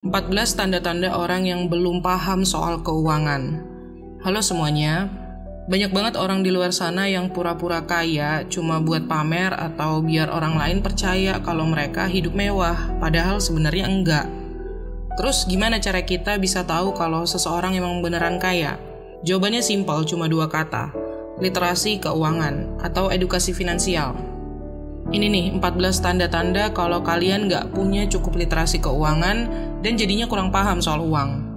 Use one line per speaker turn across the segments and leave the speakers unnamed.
14 tanda-tanda orang yang belum paham soal keuangan. Halo semuanya, banyak banget orang di luar sana yang pura-pura kaya cuma buat pamer atau biar orang lain percaya kalau mereka hidup mewah, padahal sebenarnya enggak. Terus gimana cara kita bisa tahu kalau seseorang emang beneran kaya? Jawabannya simpel, cuma 2 kata, literasi keuangan atau edukasi finansial. Ini nih 14 tanda-tanda kalau kalian nggak punya cukup literasi keuangan dan jadinya kurang paham soal uang.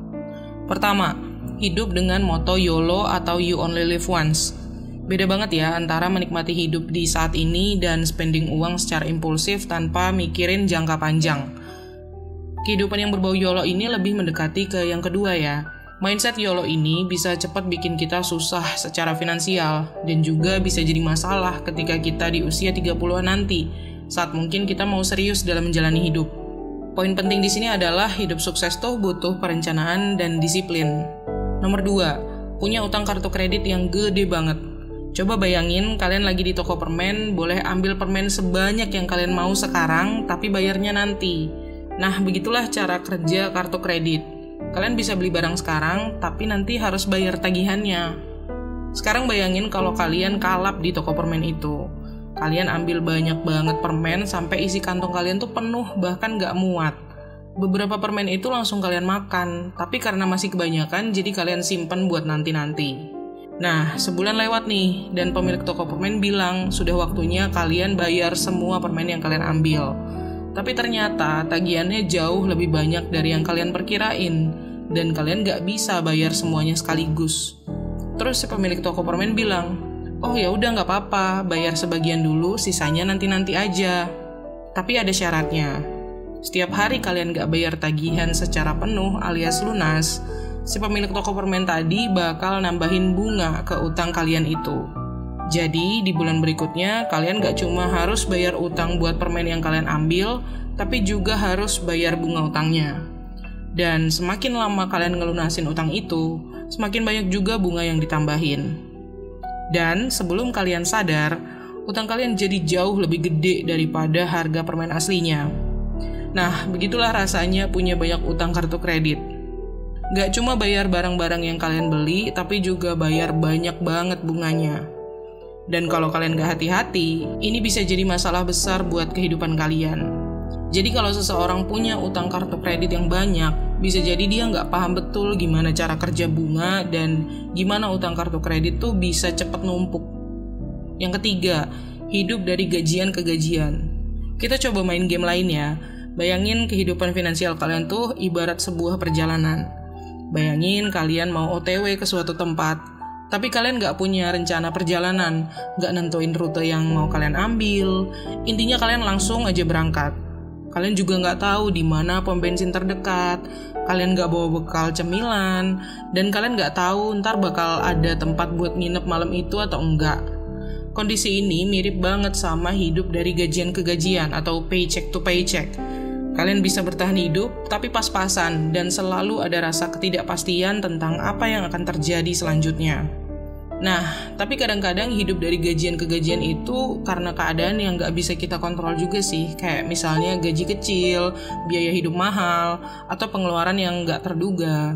Pertama, hidup dengan moto YOLO atau You Only Live Once. Beda banget ya antara menikmati hidup di saat ini dan spending uang secara impulsif tanpa mikirin jangka panjang. Kehidupan yang berbau YOLO ini lebih mendekati ke yang kedua ya. Mindset YOLO ini bisa cepat bikin kita susah secara finansial dan juga bisa jadi masalah ketika kita di usia 30-an nanti, saat mungkin kita mau serius dalam menjalani hidup. Poin penting di sini adalah hidup sukses tuh butuh perencanaan dan disiplin. Nomor 2, punya utang kartu kredit yang gede banget. Coba bayangin kalian lagi di toko permen, boleh ambil permen sebanyak yang kalian mau sekarang, tapi bayarnya nanti. Nah, begitulah cara kerja kartu kredit. Kalian bisa beli barang sekarang, tapi nanti harus bayar tagihannya. Sekarang bayangin kalau kalian kalap di toko permen itu. Kalian ambil banyak banget permen sampai isi kantong kalian tuh penuh, bahkan gak muat. Beberapa permen itu langsung kalian makan, tapi karena masih kebanyakan, jadi kalian simpen buat nanti-nanti. Nah, sebulan lewat nih, dan pemilik toko permen bilang, sudah waktunya kalian bayar semua permen yang kalian ambil. Tapi ternyata tagihannya jauh lebih banyak dari yang kalian perkirain, dan kalian gak bisa bayar semuanya sekaligus. Terus si pemilik toko permen bilang, oh ya udah nggak apa-apa, bayar sebagian dulu, sisanya nanti-nanti aja. Tapi ada syaratnya. Setiap hari kalian gak bayar tagihan secara penuh alias lunas, si pemilik toko permen tadi bakal nambahin bunga ke utang kalian itu. Jadi, di bulan berikutnya, kalian gak cuma harus bayar utang buat permen yang kalian ambil, tapi juga harus bayar bunga utangnya. Dan semakin lama kalian ngelunasin utang itu, semakin banyak juga bunga yang ditambahin. Dan sebelum kalian sadar, utang kalian jadi jauh lebih gede daripada harga permen aslinya. Nah, begitulah rasanya punya banyak utang kartu kredit. Gak cuma bayar barang-barang yang kalian beli, tapi juga bayar banyak banget bunganya. Dan kalau kalian gak hati-hati, ini bisa jadi masalah besar buat kehidupan kalian. Jadi kalau seseorang punya utang kartu kredit yang banyak, bisa jadi dia gak paham betul gimana cara kerja bunga dan gimana utang kartu kredit tuh bisa cepet numpuk. Yang ketiga, hidup dari gajian ke gajian. Kita coba main game lain ya. Bayangin kehidupan finansial kalian tuh ibarat sebuah perjalanan. Bayangin kalian mau OTW ke suatu tempat, tapi kalian gak punya rencana perjalanan, gak nentuin rute yang mau kalian ambil. Intinya kalian langsung aja berangkat. Kalian juga gak tahu di mana pom bensin terdekat. Kalian gak bawa bekal cemilan, dan kalian gak tahu ntar bakal ada tempat buat nginep malam itu atau enggak. Kondisi ini mirip banget sama hidup dari gajian ke gajian atau paycheck to paycheck. Kalian bisa bertahan hidup, tapi pas-pasan, dan selalu ada rasa ketidakpastian tentang apa yang akan terjadi selanjutnya. Nah, tapi kadang-kadang hidup dari gajian ke gajian itu karena keadaan yang gak bisa kita kontrol juga sih. Kayak misalnya gaji kecil, biaya hidup mahal, atau pengeluaran yang gak terduga.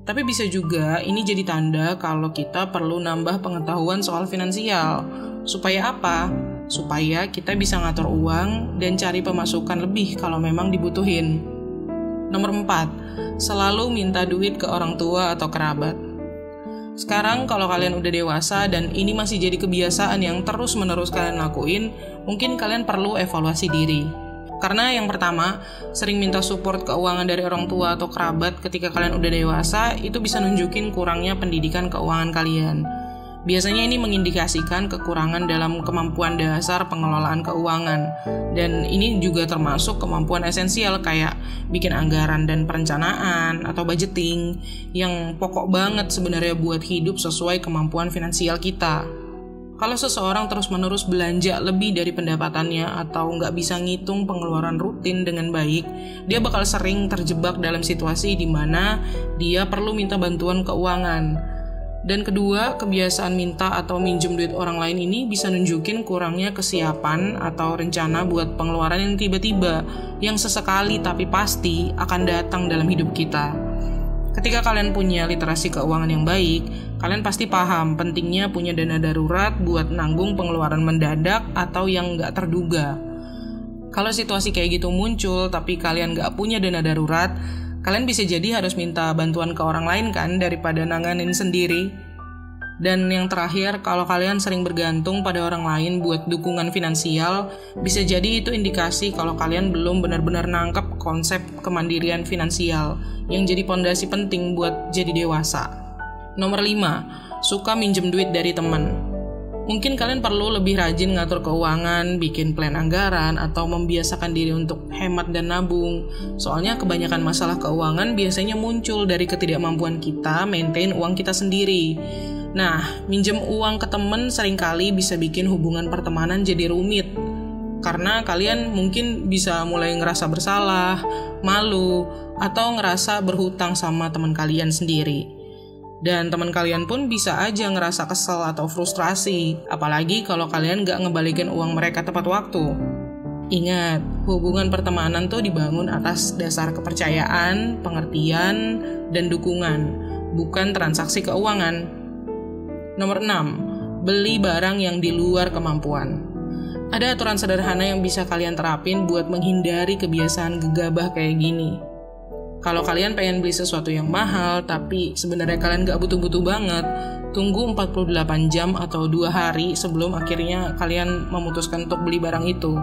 Tapi bisa juga ini jadi tanda kalau kita perlu nambah pengetahuan soal finansial. Supaya apa? Supaya kita bisa ngatur uang dan cari pemasukan lebih kalau memang dibutuhin. Nomor 4, selalu minta duit ke orang tua atau kerabat. Sekarang kalau kalian udah dewasa dan ini masih jadi kebiasaan yang terus-menerus kalian lakuin, mungkin kalian perlu evaluasi diri. Karena yang pertama, sering minta support keuangan dari orang tua atau kerabat ketika kalian udah dewasa, itu bisa nunjukin kurangnya pendidikan keuangan kalian. Biasanya ini mengindikasikan kekurangan dalam kemampuan dasar pengelolaan keuangan. Dan ini juga termasuk kemampuan esensial kayak bikin anggaran dan perencanaan atau budgeting yang pokok banget sebenarnya buat hidup sesuai kemampuan finansial kita. Kalau seseorang terus-menerus belanja lebih dari pendapatannya atau nggak bisa ngitung pengeluaran rutin dengan baik, dia bakal sering terjebak dalam situasi di mana dia perlu minta bantuan keuangan. Dan kedua, kebiasaan minta atau minjem duit orang lain ini bisa nunjukin kurangnya kesiapan atau rencana buat pengeluaran yang tiba-tiba, yang sesekali tapi pasti akan datang dalam hidup kita. Ketika kalian punya literasi keuangan yang baik, kalian pasti paham pentingnya punya dana darurat buat nanggung pengeluaran mendadak atau yang nggak terduga. Kalau situasi kayak gitu muncul tapi kalian nggak punya dana darurat, kalian bisa jadi harus minta bantuan ke orang lain kan daripada nanganin sendiri. Dan yang terakhir, kalau kalian sering bergantung pada orang lain buat dukungan finansial, bisa jadi itu indikasi kalau kalian belum benar-benar nangkep konsep kemandirian finansial yang jadi pondasi penting buat jadi dewasa. Nomor 5, suka minjem duit dari teman. Mungkin kalian perlu lebih rajin ngatur keuangan, bikin plan anggaran, atau membiasakan diri untuk hemat dan nabung. Soalnya kebanyakan masalah keuangan biasanya muncul dari ketidakmampuan kita maintain uang kita sendiri. Nah, minjem uang ke temen seringkali bisa bikin hubungan pertemanan jadi rumit. Karena kalian mungkin bisa mulai ngerasa bersalah, malu, atau ngerasa berhutang sama teman kalian sendiri. Dan teman kalian pun bisa aja ngerasa kesel atau frustrasi, apalagi kalau kalian gak ngebalikin uang mereka tepat waktu. Ingat, hubungan pertemanan tuh dibangun atas dasar kepercayaan, pengertian, dan dukungan, bukan transaksi keuangan. Nomor 6, beli barang yang di luar kemampuan. Ada aturan sederhana yang bisa kalian terapin buat menghindari kebiasaan gegabah kayak gini. Kalau kalian pengen beli sesuatu yang mahal, tapi sebenarnya kalian gak butuh-butuh banget, tunggu 48 jam atau 2 hari sebelum akhirnya kalian memutuskan untuk beli barang itu.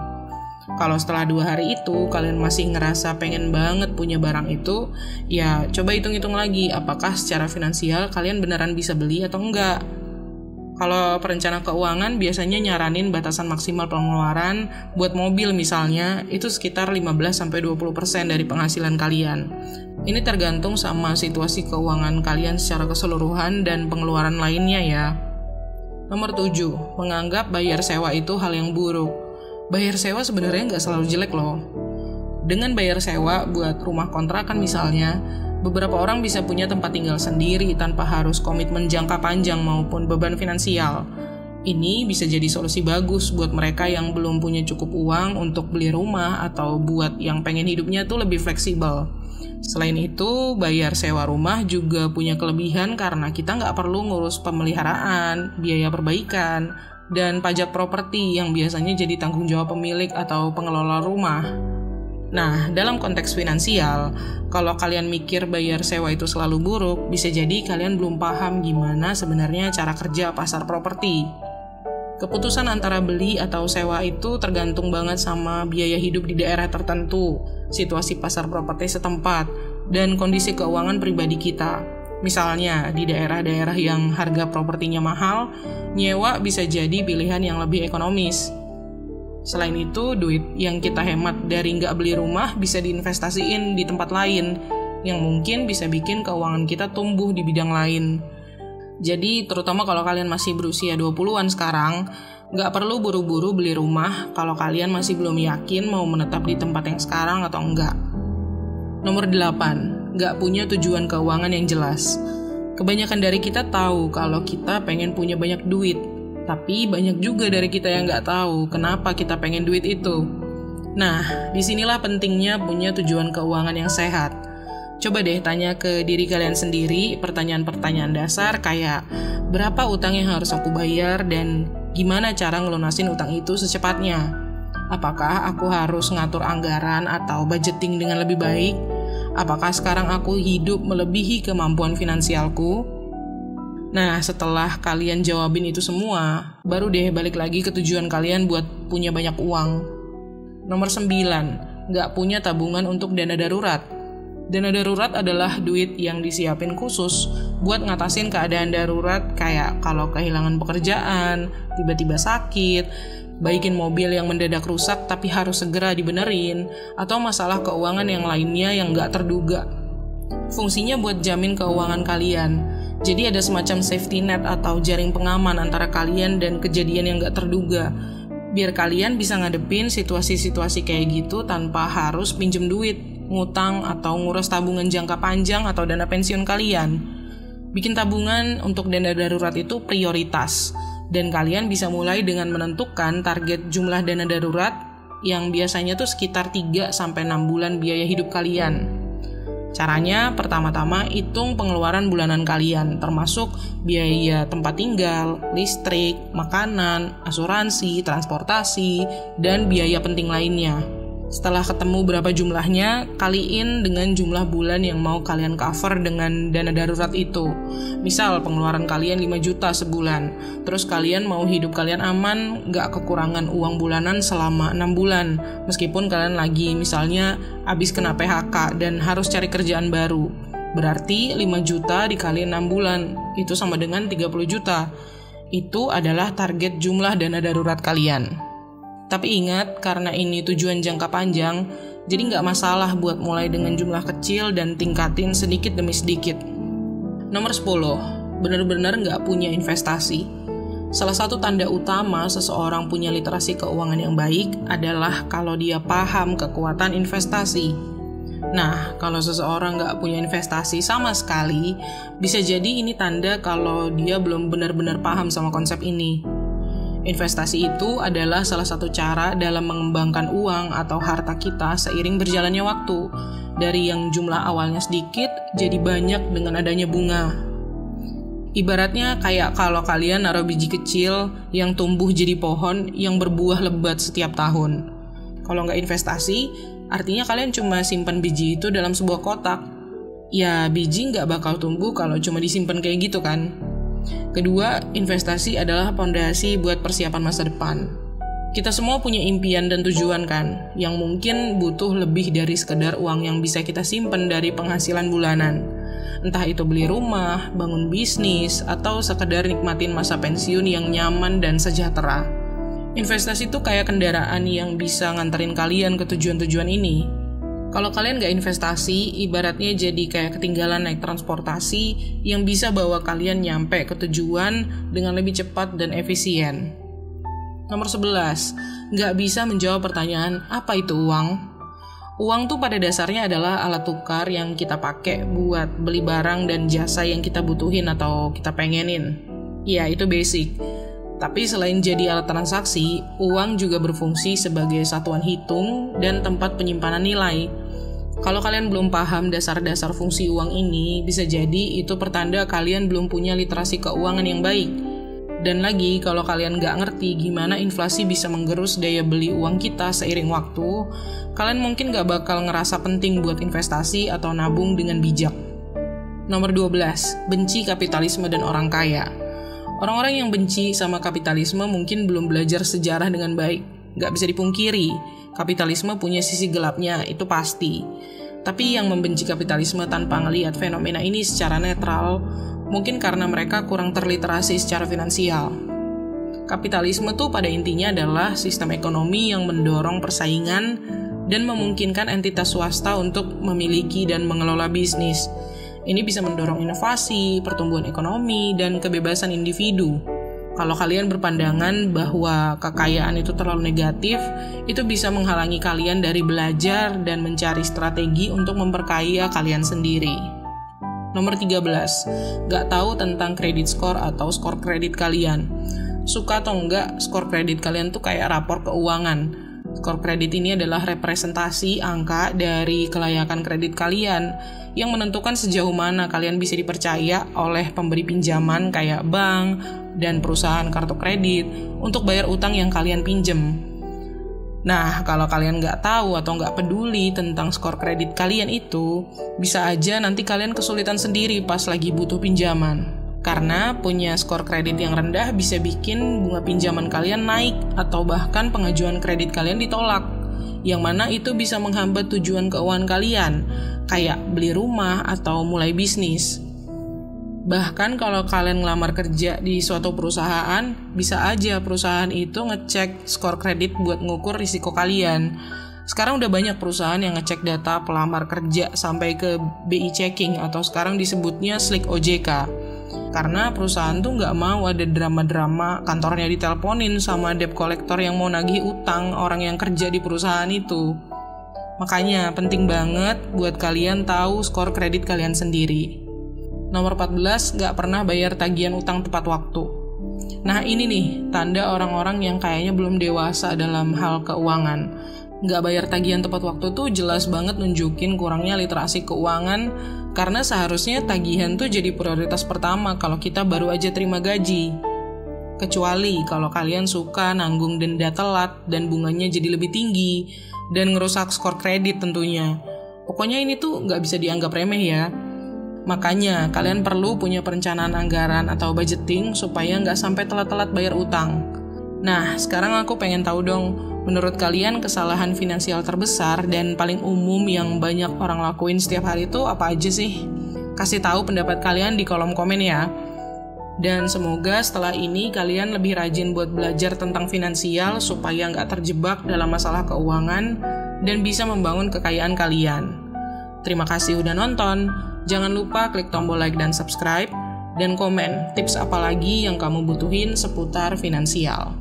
Kalau setelah 2 hari itu, kalian masih ngerasa pengen banget punya barang itu, ya coba hitung-hitung lagi apakah secara finansial kalian beneran bisa beli atau enggak. Kalau perencana keuangan biasanya nyaranin batasan maksimal pengeluaran buat mobil misalnya itu sekitar 15-20% dari penghasilan kalian. Ini tergantung sama situasi keuangan kalian secara keseluruhan dan pengeluaran lainnya ya. Nomor 7, menganggap bayar sewa itu hal yang buruk. Bayar sewa sebenarnya nggak selalu jelek loh. Dengan bayar sewa buat rumah kontrakan misalnya, beberapa orang bisa punya tempat tinggal sendiri tanpa harus komitmen jangka panjang maupun beban finansial. Ini bisa jadi solusi bagus buat mereka yang belum punya cukup uang untuk beli rumah atau buat yang pengen hidupnya tuh lebih fleksibel. Selain itu, bayar sewa rumah juga punya kelebihan karena kita nggak perlu ngurus pemeliharaan, biaya perbaikan, dan pajak properti yang biasanya jadi tanggung jawab pemilik atau pengelola rumah. Nah, dalam konteks finansial, kalau kalian mikir bayar sewa itu selalu buruk, bisa jadi kalian belum paham gimana sebenarnya cara kerja pasar properti. Keputusan antara beli atau sewa itu tergantung banget sama biaya hidup di daerah tertentu, situasi pasar properti setempat, dan kondisi keuangan pribadi kita. Misalnya, di daerah-daerah yang harga propertinya mahal, nyewa bisa jadi pilihan yang lebih ekonomis. Selain itu, duit yang kita hemat dari nggak beli rumah bisa diinvestasiin di tempat lain, yang mungkin bisa bikin keuangan kita tumbuh di bidang lain. Jadi, terutama kalau kalian masih berusia 20-an sekarang, nggak perlu buru-buru beli rumah kalau kalian masih belum yakin mau menetap di tempat yang sekarang atau enggak. Nomor 8, nggak punya tujuan keuangan yang jelas. Kebanyakan dari kita tahu kalau kita pengen punya banyak duit, tapi banyak juga dari kita yang nggak tahu kenapa kita pengen duit itu. Nah, disinilah pentingnya punya tujuan keuangan yang sehat. Coba deh tanya ke diri kalian sendiri pertanyaan-pertanyaan dasar kayak berapa utang yang harus aku bayar dan gimana cara ngelunasin utang itu secepatnya. Apakah aku harus ngatur anggaran atau budgeting dengan lebih baik? Apakah sekarang aku hidup melebihi kemampuan finansialku? Nah, setelah kalian jawabin itu semua, baru deh balik lagi ke tujuan kalian buat punya banyak uang. Nomor 9, nggak punya tabungan untuk dana darurat. Dana darurat adalah duit yang disiapin khusus buat ngatasin keadaan darurat kayak kalau kehilangan pekerjaan, tiba-tiba sakit, baikin mobil yang mendadak rusak tapi harus segera dibenerin, atau masalah keuangan yang lainnya yang nggak terduga. Fungsinya buat jamin keuangan kalian. Jadi ada semacam safety net atau jaring pengaman antara kalian dan kejadian yang gak terduga. Biar kalian bisa ngadepin situasi-situasi kayak gitu tanpa harus pinjem duit, ngutang, atau ngurus tabungan jangka panjang atau dana pensiun kalian. Bikin tabungan untuk dana darurat itu prioritas, dan kalian bisa mulai dengan menentukan target jumlah dana darurat yang biasanya tuh sekitar 3-6 bulan biaya hidup kalian. Caranya, pertama-tama hitung pengeluaran bulanan kalian, termasuk biaya tempat tinggal, listrik, makanan, asuransi, transportasi, dan biaya penting lainnya. Setelah ketemu berapa jumlahnya, kaliin dengan jumlah bulan yang mau kalian cover dengan dana darurat itu. Misal pengeluaran kalian 5 juta sebulan, terus kalian mau hidup kalian aman, gak kekurangan uang bulanan selama 6 bulan, meskipun kalian lagi misalnya habis kena PHK dan harus cari kerjaan baru. Berarti 5 juta dikali 6 bulan, itu sama dengan 30 juta. Itu adalah target jumlah dana darurat kalian. Tapi ingat, karena ini tujuan jangka panjang, jadi nggak masalah buat mulai dengan jumlah kecil dan tingkatin sedikit demi sedikit. Nomor 10, benar-benar nggak punya investasi. Salah satu tanda utama seseorang punya literasi keuangan yang baik adalah kalau dia paham kekuatan investasi. Nah, kalau seseorang nggak punya investasi sama sekali, bisa jadi ini tanda kalau dia belum benar-benar paham sama konsep ini. Investasi itu adalah salah satu cara dalam mengembangkan uang atau harta kita seiring berjalannya waktu. Dari yang jumlah awalnya sedikit, jadi banyak dengan adanya bunga. Ibaratnya kayak kalau kalian naruh biji kecil yang tumbuh jadi pohon yang berbuah lebat setiap tahun. Kalau nggak investasi, artinya kalian cuma simpan biji itu dalam sebuah kotak. Ya, biji nggak bakal tumbuh kalau cuma disimpan kayak gitu kan. Kedua, investasi adalah pondasi buat persiapan masa depan. Kita semua punya impian dan tujuan kan, yang mungkin butuh lebih dari sekedar uang yang bisa kita simpan dari penghasilan bulanan. Entah itu beli rumah, bangun bisnis, atau sekedar nikmatin masa pensiun yang nyaman dan sejahtera. Investasi itu kayak kendaraan yang bisa nganterin kalian ke tujuan-tujuan ini. Kalau kalian nggak investasi, ibaratnya jadi kayak ketinggalan naik transportasi yang bisa bawa kalian nyampe ke tujuan dengan lebih cepat dan efisien. Nomor 11, nggak bisa menjawab pertanyaan, apa itu uang? Uang tuh pada dasarnya adalah alat tukar yang kita pakai buat beli barang dan jasa yang kita butuhin atau kita pengenin. Ya, itu basic. Tapi selain jadi alat transaksi, uang juga berfungsi sebagai satuan hitung dan tempat penyimpanan nilai. Kalau kalian belum paham dasar-dasar fungsi uang ini, bisa jadi itu pertanda kalian belum punya literasi keuangan yang baik. Dan lagi, kalau kalian nggak ngerti gimana inflasi bisa menggerus daya beli uang kita seiring waktu, kalian mungkin nggak bakal ngerasa penting buat investasi atau nabung dengan bijak. Nomor 12, benci kapitalisme dan orang kaya. Orang-orang yang benci sama kapitalisme mungkin belum belajar sejarah dengan baik. Nggak bisa dipungkiri, kapitalisme punya sisi gelapnya, itu pasti. Tapi yang membenci kapitalisme tanpa ngelihat fenomena ini secara netral, mungkin karena mereka kurang terliterasi secara finansial. Kapitalisme tuh pada intinya adalah sistem ekonomi yang mendorong persaingan dan memungkinkan entitas swasta untuk memiliki dan mengelola bisnis. Ini bisa mendorong inovasi, pertumbuhan ekonomi, dan kebebasan individu. Kalau kalian berpandangan bahwa kekayaan itu terlalu negatif, itu bisa menghalangi kalian dari belajar dan mencari strategi untuk memperkaya kalian sendiri. Nomor 13, gak tahu tentang kredit score atau skor kredit kalian. Suka atau enggak, skor kredit kalian tuh kayak rapor keuangan. Skor kredit ini adalah representasi angka dari kelayakan kredit kalian yang menentukan sejauh mana kalian bisa dipercaya oleh pemberi pinjaman kayak bank dan perusahaan kartu kredit untuk bayar utang yang kalian pinjem. Nah, kalau kalian nggak tahu atau nggak peduli tentang skor kredit kalian itu, bisa aja nanti kalian kesulitan sendiri pas lagi butuh pinjaman. Karena punya skor kredit yang rendah bisa bikin bunga pinjaman kalian naik atau bahkan pengajuan kredit kalian ditolak. Yang mana itu bisa menghambat tujuan keuangan kalian, kayak beli rumah atau mulai bisnis. Bahkan kalau kalian ngelamar kerja di suatu perusahaan, bisa aja perusahaan itu ngecek skor kredit buat ngukur risiko kalian. Sekarang udah banyak perusahaan yang ngecek data pelamar kerja sampai ke BI checking atau sekarang disebutnya Slick OJK. Karena perusahaan tuh nggak mau ada drama-drama kantornya diteleponin sama debt collector yang mau nagih utang orang yang kerja di perusahaan itu. Makanya penting banget buat kalian tahu skor kredit kalian sendiri. Nomor 14, nggak pernah bayar tagihan utang tepat waktu. Nah ini nih, tanda orang-orang yang kayaknya belum dewasa dalam hal keuangan. Nggak bayar tagihan tepat waktu tuh jelas banget nunjukin kurangnya literasi keuangan, karena seharusnya tagihan tuh jadi prioritas pertama kalau kita baru aja terima gaji. Kecuali kalau kalian suka nanggung denda telat dan bunganya jadi lebih tinggi, dan ngerusak skor kredit tentunya. Pokoknya ini tuh nggak bisa dianggap remeh ya. Makanya kalian perlu punya perencanaan anggaran atau budgeting supaya nggak sampai telat-telat bayar utang. Nah, sekarang aku pengen tahu dong, menurut kalian kesalahan finansial terbesar dan paling umum yang banyak orang lakuin setiap hari itu apa aja sih? Kasih tahu pendapat kalian di kolom komen ya. Dan semoga setelah ini kalian lebih rajin buat belajar tentang finansial supaya nggak terjebak dalam masalah keuangan dan bisa membangun kekayaan kalian. Terima kasih udah nonton. Jangan lupa klik tombol like dan subscribe, dan komen tips apa lagi yang kamu butuhin seputar finansial.